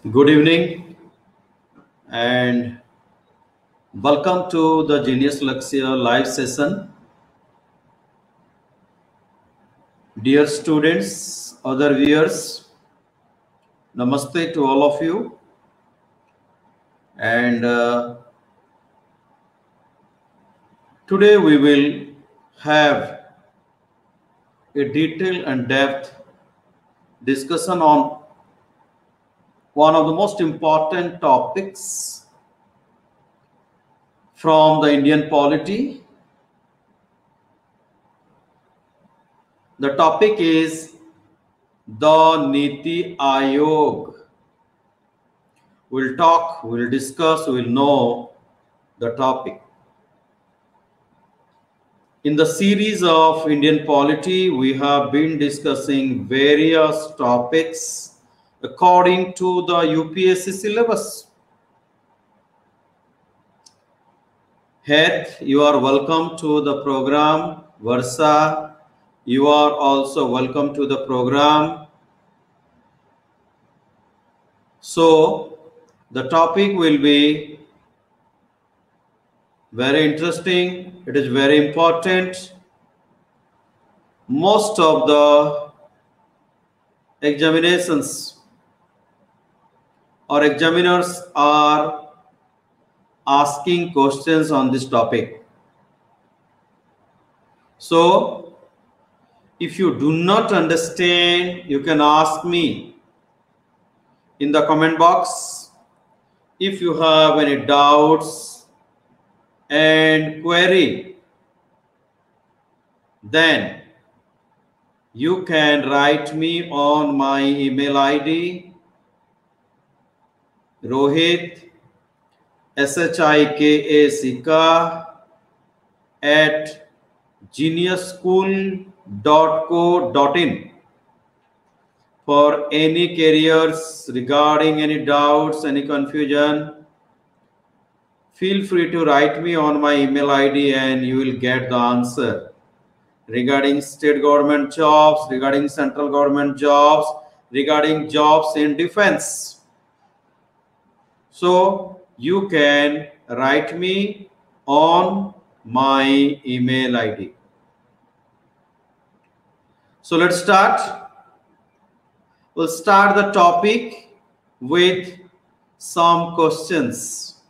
Good evening and welcome to the Genius Lakshya live session. Dear students, other viewers, namaste to all of you. And today we will have a detailed and depth discussion on one of the most important topics from the Indian polity. The topic is the Niti Ayog. We'll talk, we'll discuss, we'll know the topic. In the series of Indian polity, we have been discussing various topics according to the UPSC syllabus. Head, you are welcome to the program. Varsa, you are also welcome to the program. So, the topic will be very interesting. It is very important. Most of the examinations or examiners are asking questions on this topic. So, if you do not understand, you can ask me in the comment box. If you have any doubts and query, then you can write me on my email ID Rohit Shika at geniusschool.co.in for any queries regarding any doubts, any confusion. Feel free to write me on my email ID and you will get the answer regarding state government jobs, regarding central government jobs, regarding jobs in defense. So you can write me on my email ID. So let's start. We'll start the topic with some questions.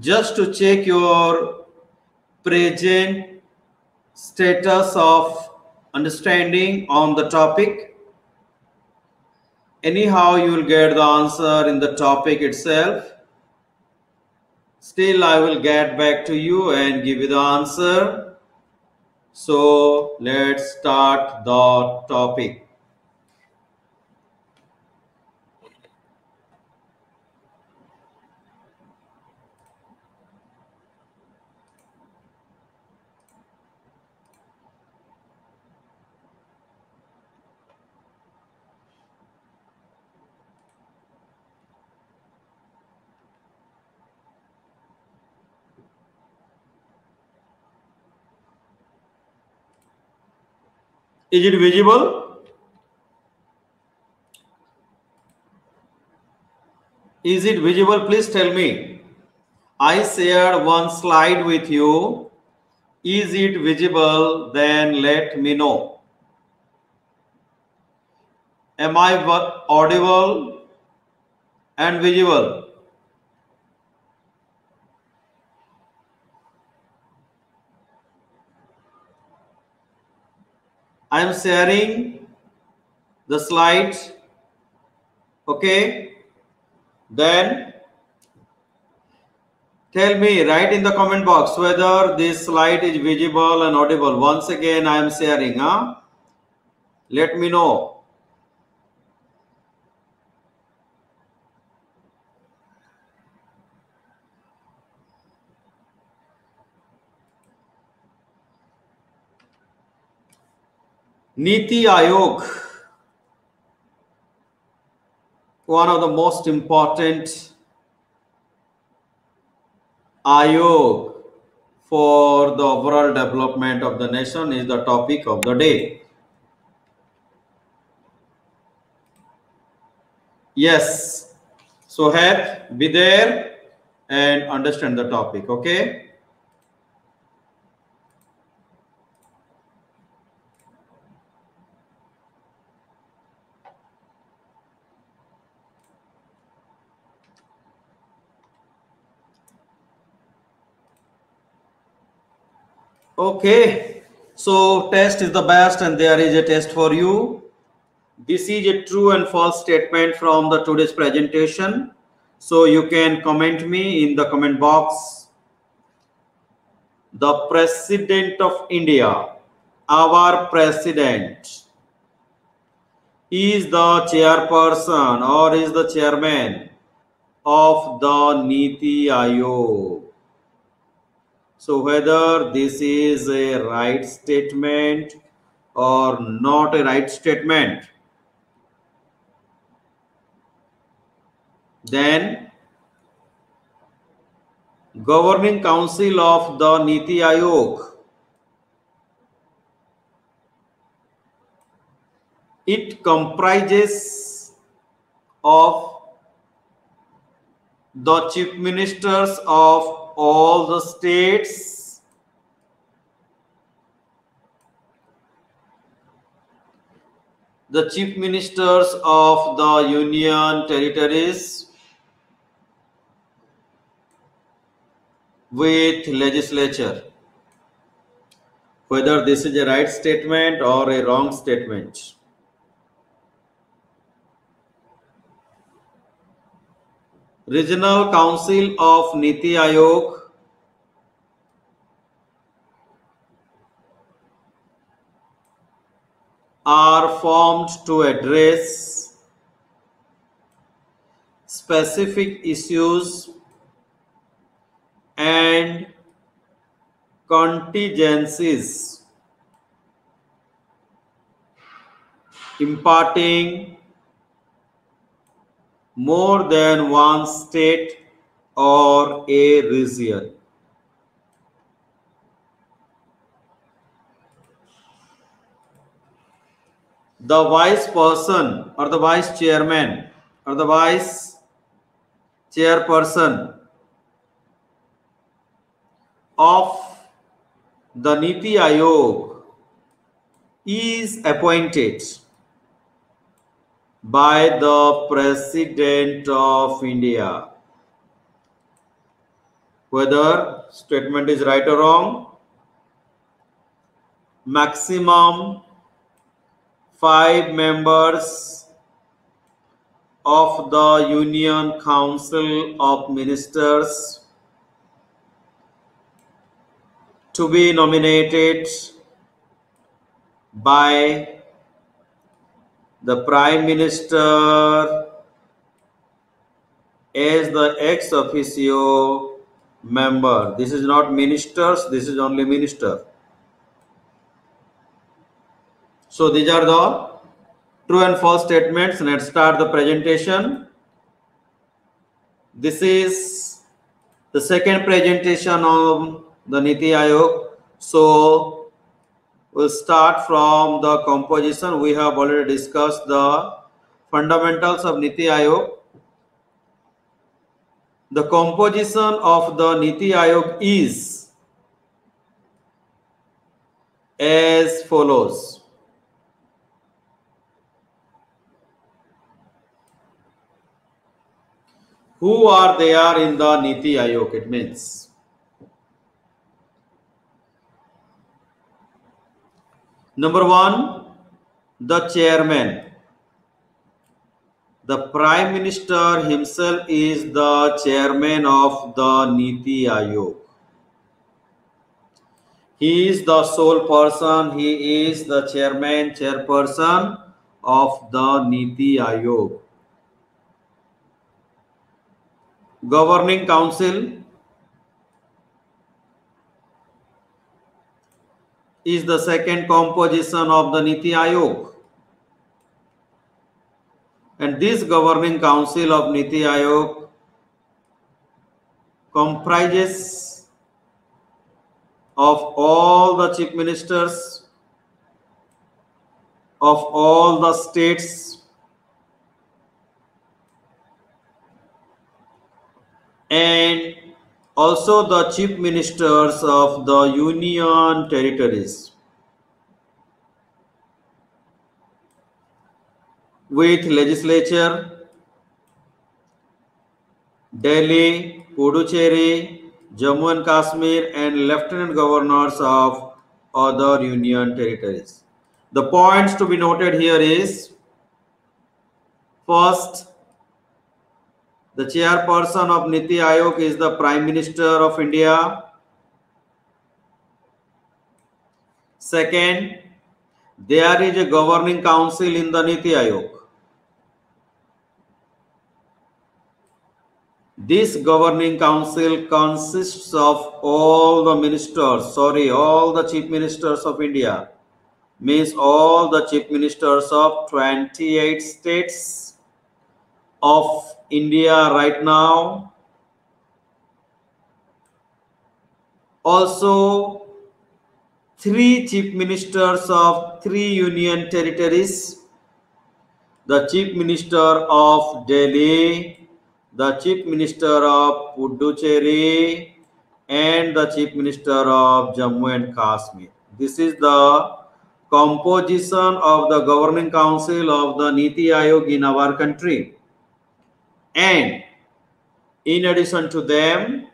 Just to check your present status of understanding on the topic. Anyhow, you will get the answer in the topic itself. Still, I will get back to you and give you the answer. So, let's start the topic. Is it visible? Is it visible? Please tell me. I shared one slide with you. Is it visible? Then let me know. Am I audible and visible? I am sharing the slide. Okay. Then tell me, write in the comment box whether this slide is visible and audible. Once again, I am sharing. Let me know. Niti Ayog, one of the most important Ayog for the overall development of the nation, is the topic of the day. Yes. So have be there and understand the topic. Okay. Okay. So test is the best, and there is a test for you. This is a true and false statement from the today's presentation. So you can comment me in the comment box. The President of India, our President, is the chairperson or is the chairman of the Niti Aayog. So whether this is a right statement or not a right statement, then Governing Council of the Niti Aayog, it comprises of the chief ministers of all the states, the chief ministers of the union territories with legislature. Whether this is a right statement or a wrong statement. Regional Council of Niti Aayog are formed to address specific issues and contingencies, imparting more than one state or a region. The vice person or the vice chairman or the vice chairperson of the Niti Aayog is appointed by the President of India. Whether statement is right or wrong, maximum 5 members of the Union Council of Ministers to be nominated by the Prime Minister as the ex officio member. This is not ministers, this is only minister. So these are the true and false statements. Let's start the presentation. This is the second presentation of the Niti Aayog. So we'll start from the composition. We have already discussed the fundamentals of Niti Aayog. The composition of the Niti Aayog is as follows. Who are there in the Niti Aayog? It means number 1, the chairman. The Prime Minister himself is the chairman of the Niti Aayog. He is the sole person, he is the chairperson of the Niti Aayog. Governing Council is the second composition of the Niti Aayog. And this Governing Council of Niti Aayog comprises of all the chief ministers of all the states and also the chief ministers of the union territories with legislature, Delhi, Puducherry, Jammu and Kashmir, and lieutenant governors of other union territories. The points to be noted here is first, the chairperson of Niti Aayog is the Prime Minister of India. Second, there is a governing council in the Niti Aayog. This governing council consists of all the chief ministers of India, means all the chief ministers of 28 states of India right now. Also, 3 chief ministers of 3 union territories, the chief minister of Delhi, the chief minister of Puducherry, and the chief minister of Jammu and Kashmir. This is the composition of the governing council of the Niti Aayog in our country. And in addition to them,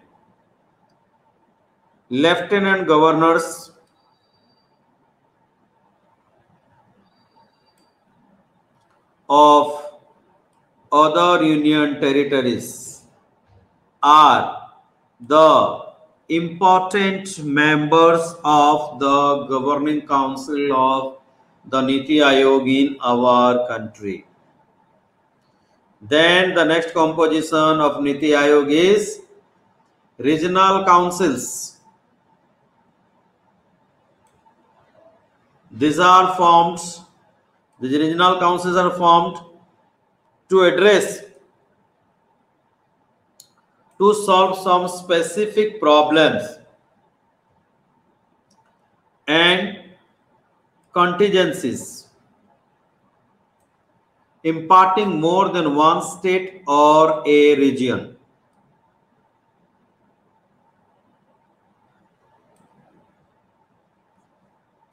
lieutenant governors of other union territories are the important members of the governing council of the Niti Aayog in our country. Then the next composition of Niti Aayog is regional councils. These regional councils are formed to solve some specific problems and contingencies impacting more than one state or a region.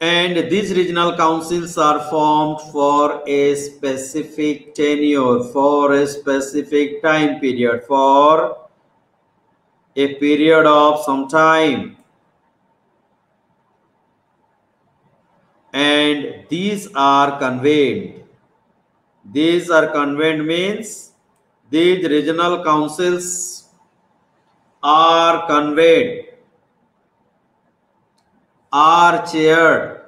And these regional councils are formed for a specific tenure, for a specific time period, for a period of some time. And these are convened. These are convened means these regional councils are convened, are chaired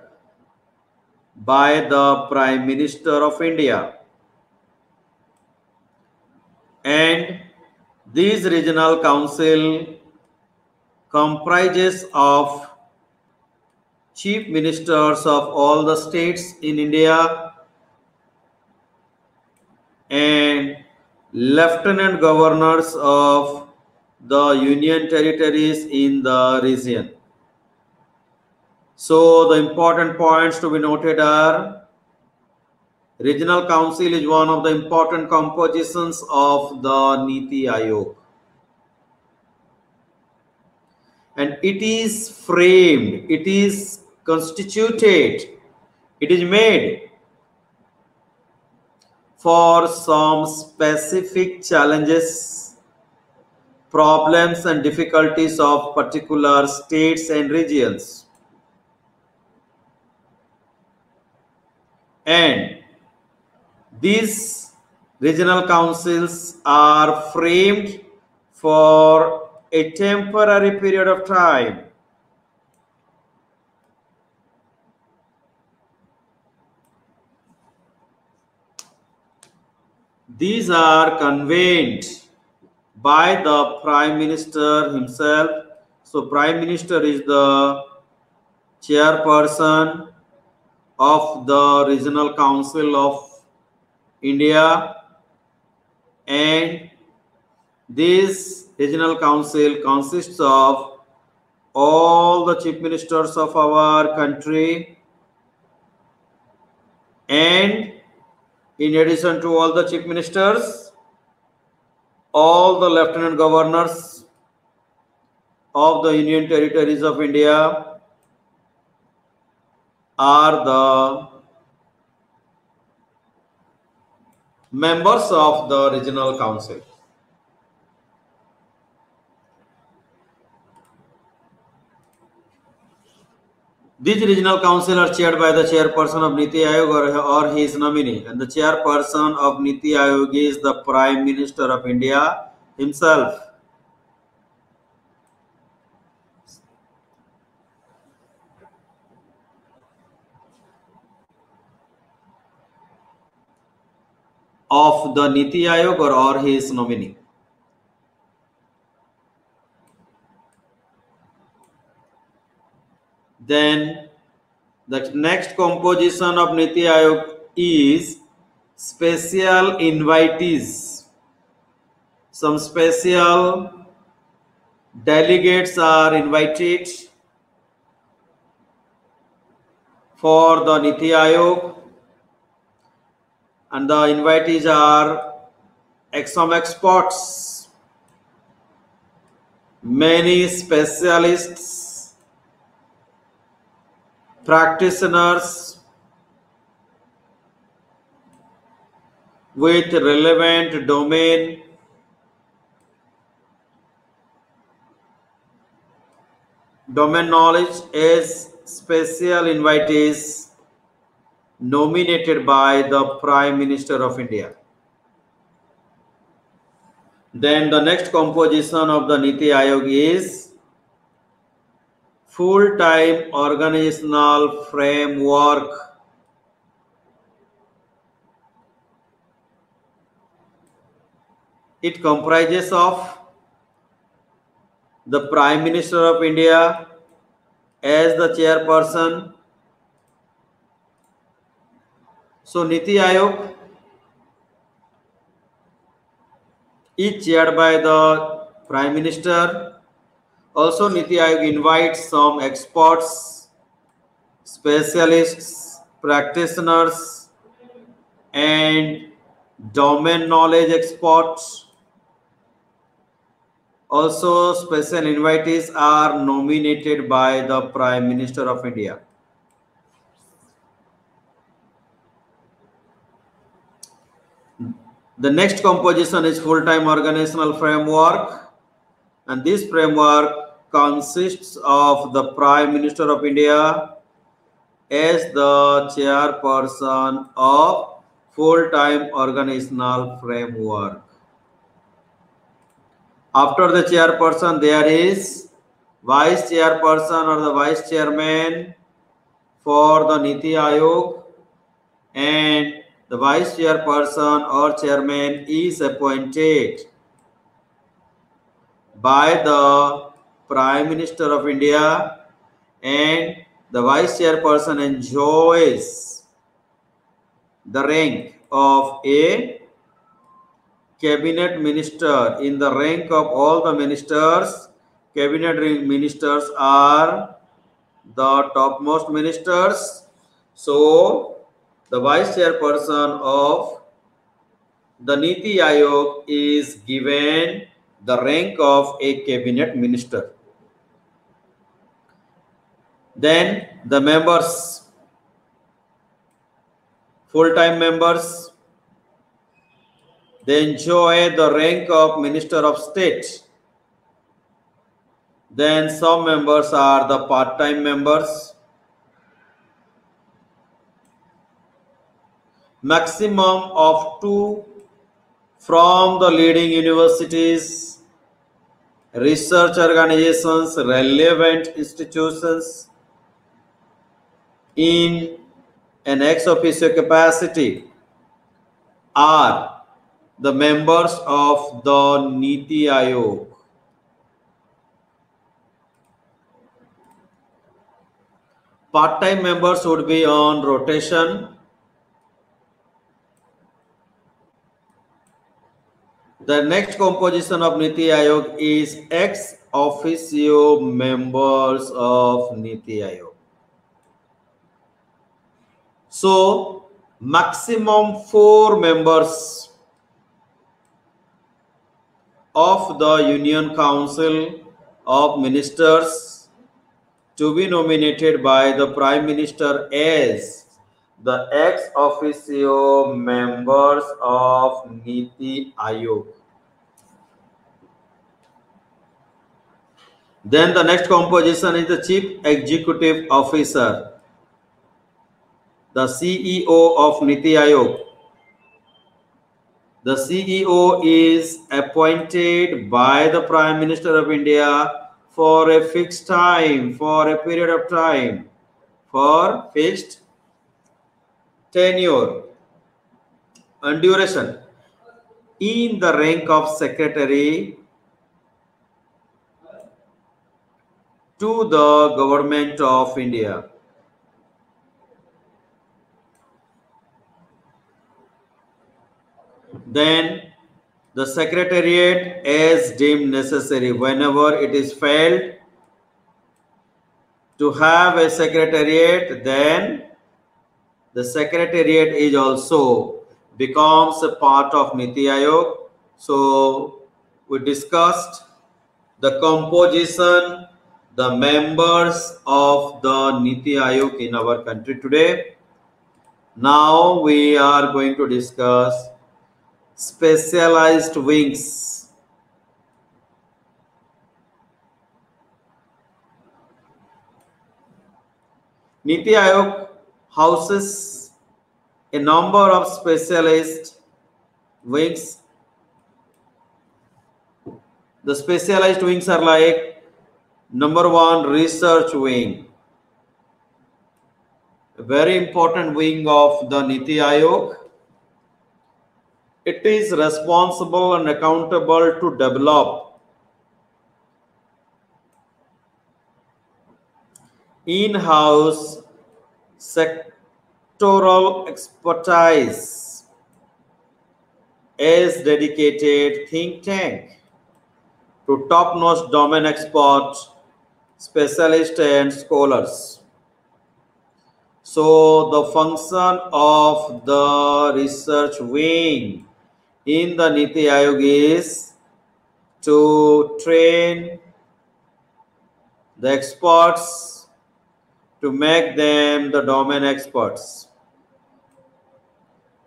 by the Prime Minister of India. And this regional council comprises of chief ministers of all the states in India and lieutenant governors of the union territories in the region. So the important points to be noted are regional council is one of the important compositions of the Niti Aayog. And it is framed, it is constituted, it is made for some specific challenges, problems and difficulties of particular states and regions. And these regional councils are framed for a temporary period of time. These are convened by the Prime Minister himself. So Prime Minister is the chairperson of the Regional Council of India, and this Regional Council consists of all the chief ministers of our country, and in addition to all the chief ministers, all the lieutenant governors of the Union Territories of India are the members of the regional council. These regional council are chaired by the chairperson of Niti Aayog or his nominee, and the chairperson of Niti Aayog is the Prime Minister of India himself. Of the Niti Aayog or his nominee. Then the next composition of Niti Aayog is special invitees. Some special delegates are invited for the Niti Aayog, and the invitees are some experts, many specialists, practitioners with relevant domain knowledge as special invitees nominated by the Prime Minister of India. Then the next composition of the Niti Aayog is full-time organizational framework. It comprises of the Prime Minister of India as the chairperson. So Niti Aayog is chaired by the Prime Minister. Also, Niti Aayog invites some experts, specialists, practitioners, and domain knowledge experts. Also, special invitees are nominated by the Prime Minister of India. The next composition is full-time organizational framework, and this framework consists of the Prime Minister of India as the chairperson of full-time organizational framework. After the chairperson, there is vice chairperson or the vice chairman for the Niti Aayog, and the vice chairperson or chairman is appointed by the Prime Minister of India, and the vice chairperson enjoys the rank of a cabinet minister. In the rank of all the ministers, cabinet ministers are the topmost ministers. So the vice chairperson of the Niti Aayog is given the rank of a cabinet minister. Then the members, full-time members, they enjoy the rank of Minister of State. Then some members are the part-time members. Maximum of 2 from the leading universities, research organizations, relevant institutions in an ex officio capacity are the members of the Niti Aayog. Part-time members would be on rotation. The next composition of Niti Aayog is ex officio members of Niti Aayog. So, maximum 4 members of the Union Council of Ministers to be nominated by the Prime Minister as the ex officio members of Niti Aayog. Then the next composition is the Chief Executive Officer, the CEO of Niti Aayog. The CEO is appointed by the Prime Minister of India for a fixed time, for a period of time, for fixed tenure and duration in the rank of Secretary to the Government of India. Then the Secretariat as deemed necessary whenever it is felt to have a Secretariat, then the Secretariat is also becomes a part of Niti Aayog. So we discussed the composition, the members of the Niti Aayog in our country today. Now we are going to discuss specialized wings. Niti Aayog houses a number of specialized wings. The specialized wings are like number one, research wing, a very important wing of the Niti Aayog. It is responsible and accountable to develop in-house sectoral expertise as dedicated think tank to top-notch domain experts, specialists and scholars. So the function of the research wing in the Niti Aayog is to train the experts, to make them the domain experts,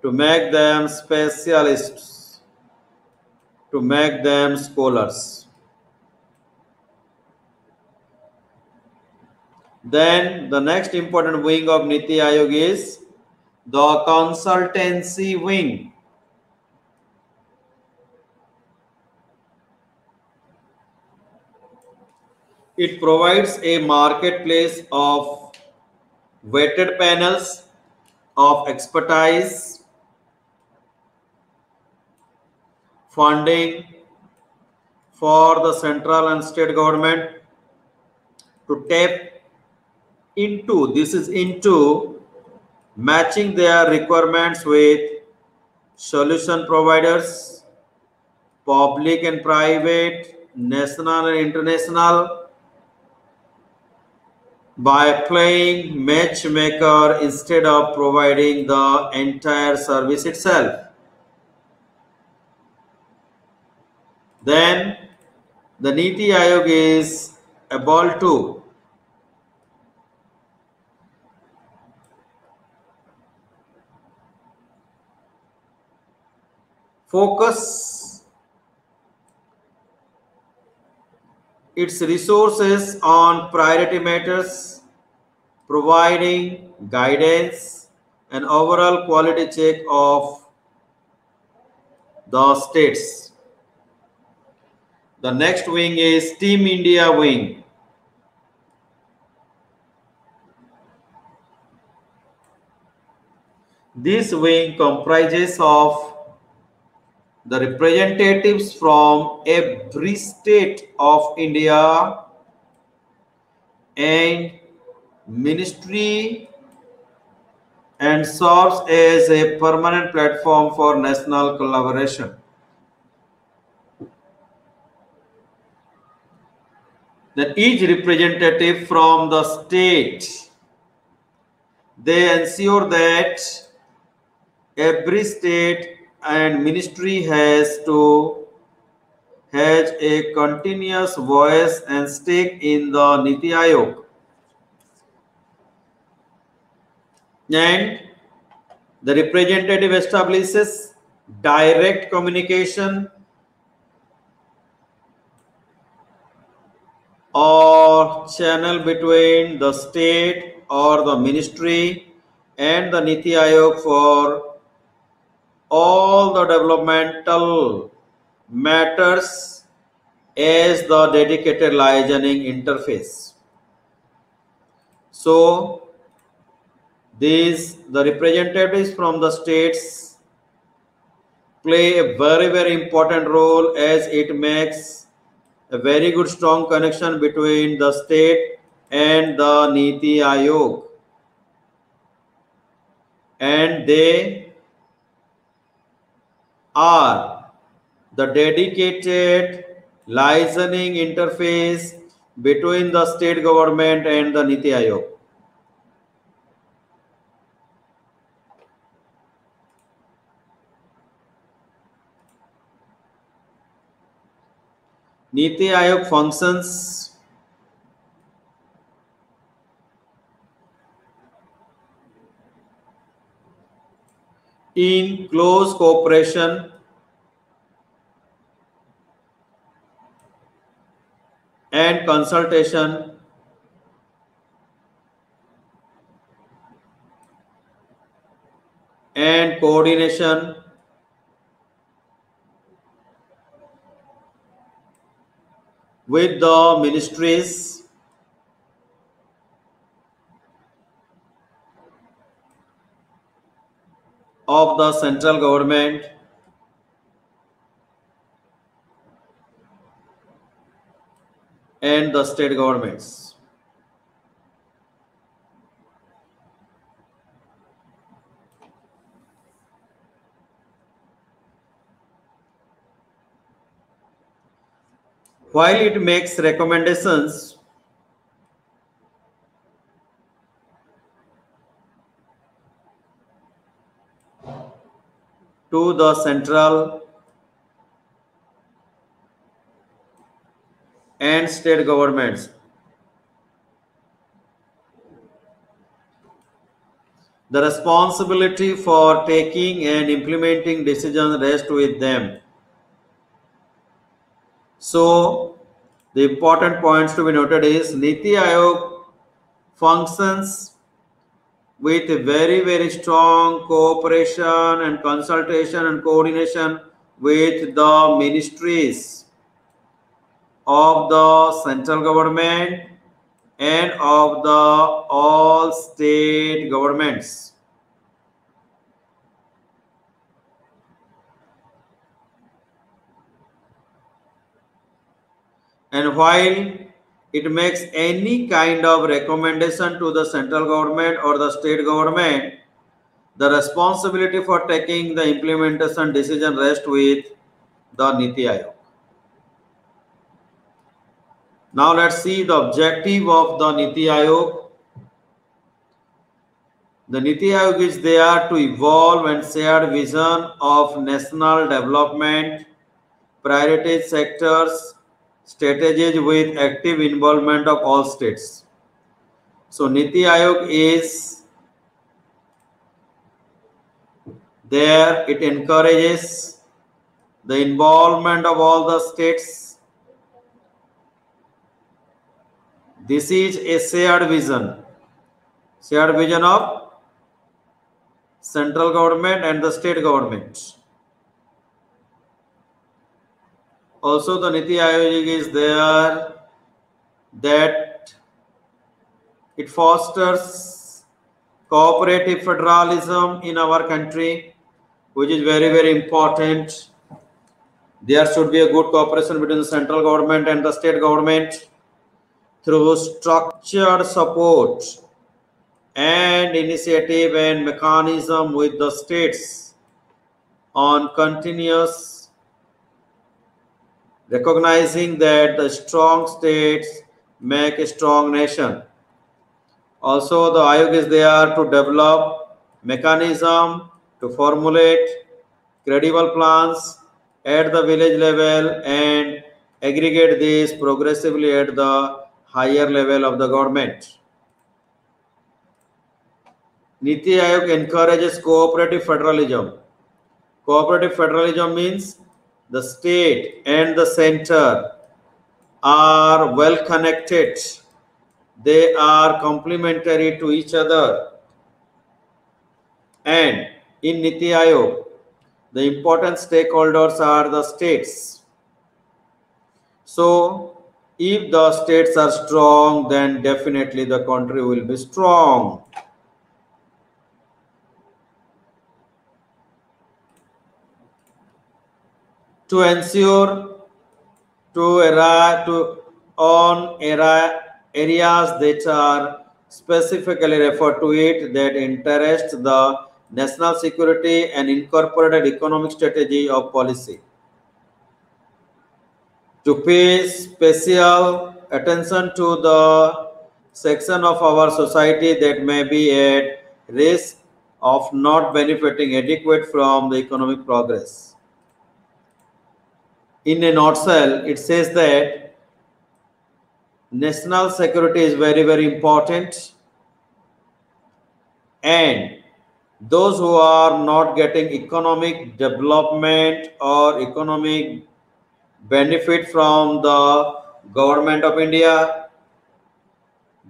to make them specialists, to make them scholars. Then the next important wing of Niti Aayog is the consultancy wing. It provides a marketplace of vetted panels of expertise, funding for the central and state government to tap into. This is into matching their requirements with solution providers, public and private, national and international, by playing matchmaker instead of providing the entire service itself. Then the Niti Aayog is able to focus its resources on priority matters, providing guidance and overall quality check of the states. The next wing is Team India wing. This wing comprises of the representatives from every state of India and ministry, and serves as a permanent platform for national collaboration. Then each representative from the state, they ensure that every state and ministry has to has a continuous voice and stake in the Niti Aayog, and the representative establishes direct communication or channel between the state or the ministry and the Niti Aayog for all the developmental matters as the dedicated liaising interface. So the representatives from the states play a very important role, as it makes a very good strong connection between the state and the Niti Aayog, and they are the dedicated liaising interface between the state government and the Niti Aayog. Niti Aayog functions in close cooperation and consultation and coordination with the ministries of the central government and the state governments. While it makes recommendations to the central and state governments, the responsibility for taking and implementing decisions rests with them. So, the important points to be noted is Niti Aayog functions with a very strong cooperation and consultation and coordination with the ministries of the central government and of the all state governments. And while it makes any kind of recommendation to the central government or the state government, the responsibility for taking the implementation decision rests with the Niti Aayog. Now let's see the objective of the Niti Aayog. The Niti Aayog is there to evolve and share vision of national development, priority sectors, strategies with active involvement of all states. So Niti Aayog is there, it encourages the involvement of all the states. This is a shared vision of central government and the state government. Also, the Niti Aayog is there that it fosters cooperative federalism in our country, which is very important. There should be a good cooperation between the central government and the state government through structured support and initiative and mechanism with the states on continuous recognizing that the strong states make a strong nation. Also, the Aayog is there to develop mechanism to formulate credible plans at the village level and aggregate this progressively at the higher level of the government. Niti Aayog encourages cooperative federalism. Cooperative federalism means the state and the center are well connected. They are complementary to each other. And in Niti Aayog, the important stakeholders are the states. So, if the states are strong, then definitely the country will be strong. To ensure areas that are specifically referred to it that interest the national security and incorporated economic strategy of policy. To pay special attention to the section of our society that may be at risk of not benefiting adequate from the economic progress. In a nutshell, it says that national security is very, very important, and those who are not getting economic development or economic benefit from the government of India,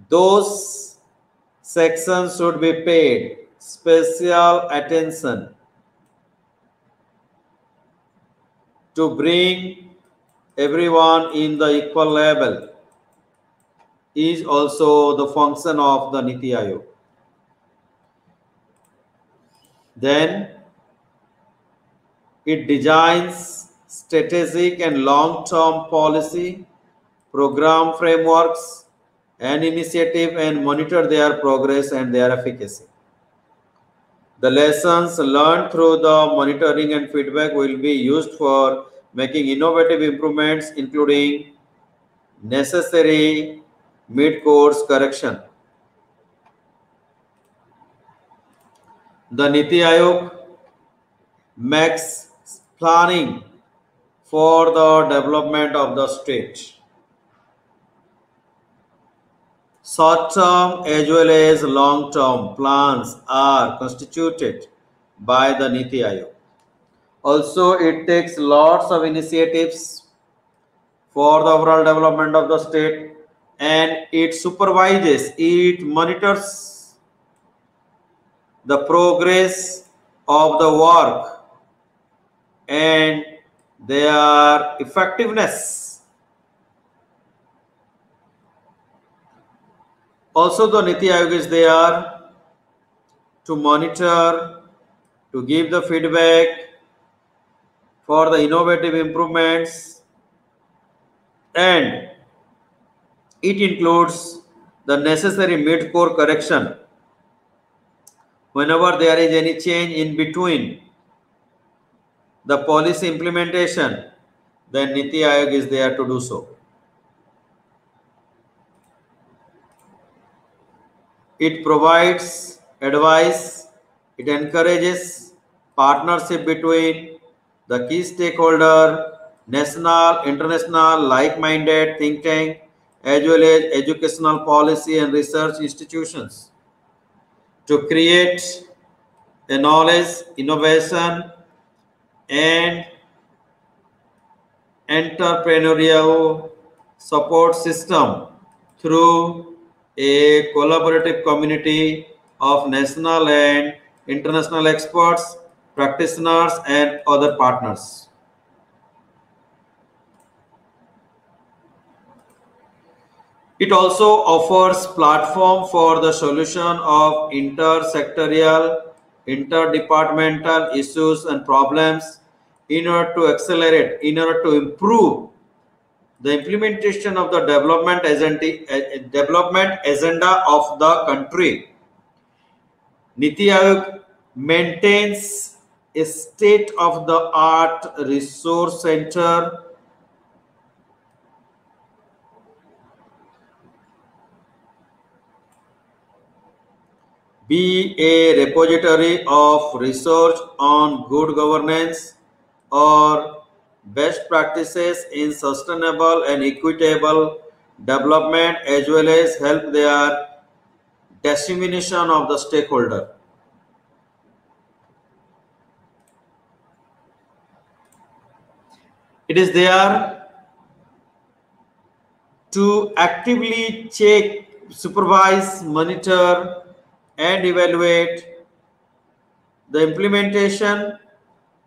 those sections should be paid special attention to bring everyone in the equal level is also the function of the Niti Aayog. Then it designs strategic and long-term policy, program frameworks, and initiative and monitor their progress and their efficacy. The lessons learned through the monitoring and feedback will be used for making innovative improvements, including necessary mid-course correction. The Niti Aayog makes planning for the development of the state. Short-term as well as long-term plans are constituted by the Niti Aayog. Also, it takes lots of initiatives for the overall development of the state, and it supervises, it monitors the progress of the work and their effectiveness. Also, the Niti Aayog is there to monitor, to give the feedback for the innovative improvements, and it includes the necessary mid-core correction whenever there is any change in between the policy implementation, then Niti Aayog is there to do so. It provides advice, it encourages partnership between the key stakeholder, national, international, like-minded think tank, as well as educational policy and research institutions to create a knowledge, innovation, and entrepreneurial support system through a collaborative community of national and international experts, practitioners, and other partners. It also offers platform for the solution of intersectorial, interdepartmental issues and problems in order to accelerate, in order to improve the implementation of the development agenda of the country. Niti Aayog maintains a state-of-the-art resource center be a repository of research on good governance or best practices in sustainable and equitable development, as well as help their dissemination of the stakeholder. It is there to actively check, supervise, monitor, and evaluate the implementation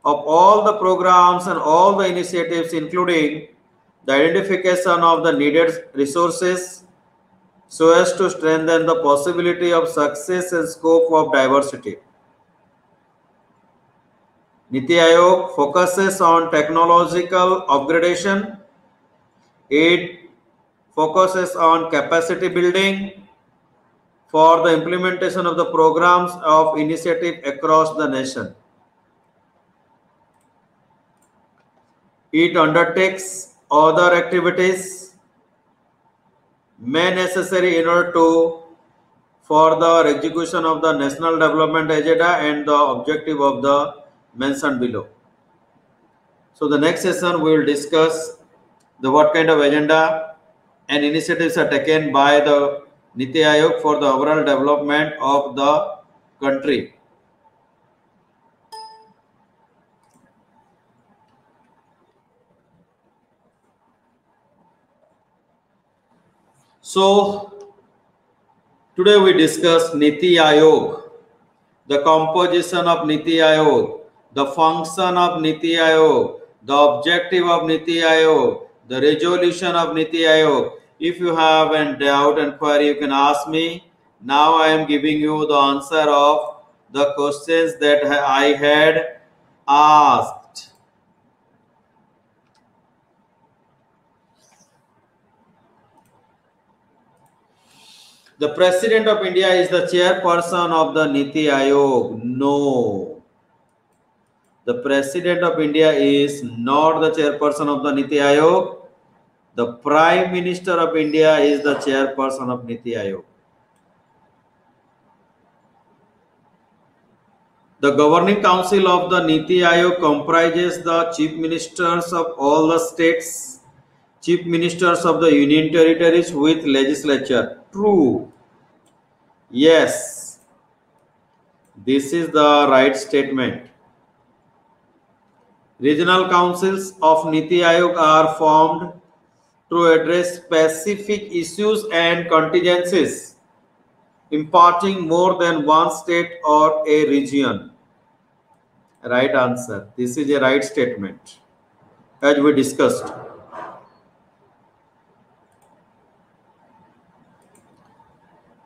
of all the programs and all the initiatives, including the identification of the needed resources, so as to strengthen the possibility of success and scope of diversity. Niti Aayog focuses on technological upgradation. It focuses on capacity building for the implementation of the programs of initiative across the nation. It undertakes other activities may necessary in order to further execution of the national development agenda and the objective of the mentioned below. So the next session we will discuss the what kind of agenda and initiatives are taken by the Niti Aayog for the overall development of the country. So today we discuss Niti Aayog, the composition of Niti Aayog, the function of Niti Aayog, the objective of Niti Aayog, the resolution of Niti Aayog. If you have any doubt and query, you can ask me. Now I am giving you the answer of the questions that I had asked. The President of India is the chairperson of the Niti Aayog. No. The President of India is not the chairperson of the Niti Aayog. The Prime Minister of India is the chairperson of Niti Aayog. The Governing Council of the Niti Aayog comprises the Chief Ministers of all the states, Chief Ministers of the Union Territories with legislature. True. Yes. This is the right statement. Regional councils of Niti Aayog are formed to address specific issues and contingencies, impacting more than one state or a region. Right answer. This is a right statement, as we discussed.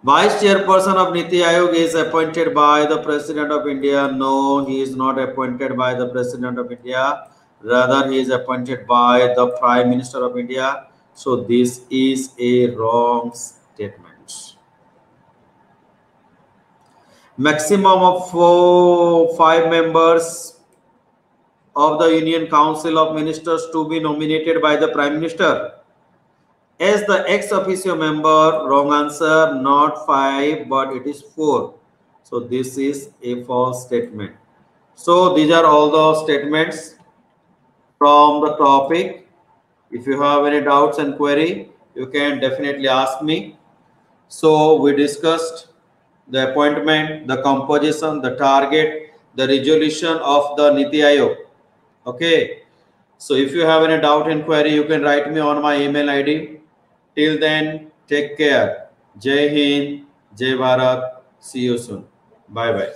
Vice chairperson of Niti Aayog is appointed by the President of India. No, he is not appointed by the President of India. Rather, he is appointed by the Prime Minister of India. So this is a wrong statement. Maximum of 5 members of the Union Council of Ministers to be nominated by the Prime Minister. As the ex officio member, wrong answer, not 5, but it is 4. So this is a false statement. So these are all the statements from the topic. If you have any doubts and query, you can definitely ask me. So we discussed the appointment, the composition, the target, the resolution of the Niti Aayog. Okay. So if you have any doubt and query, you can write me on my email ID. Till then, take care. Jai Hind, Jai Bharat. See you soon. Bye bye.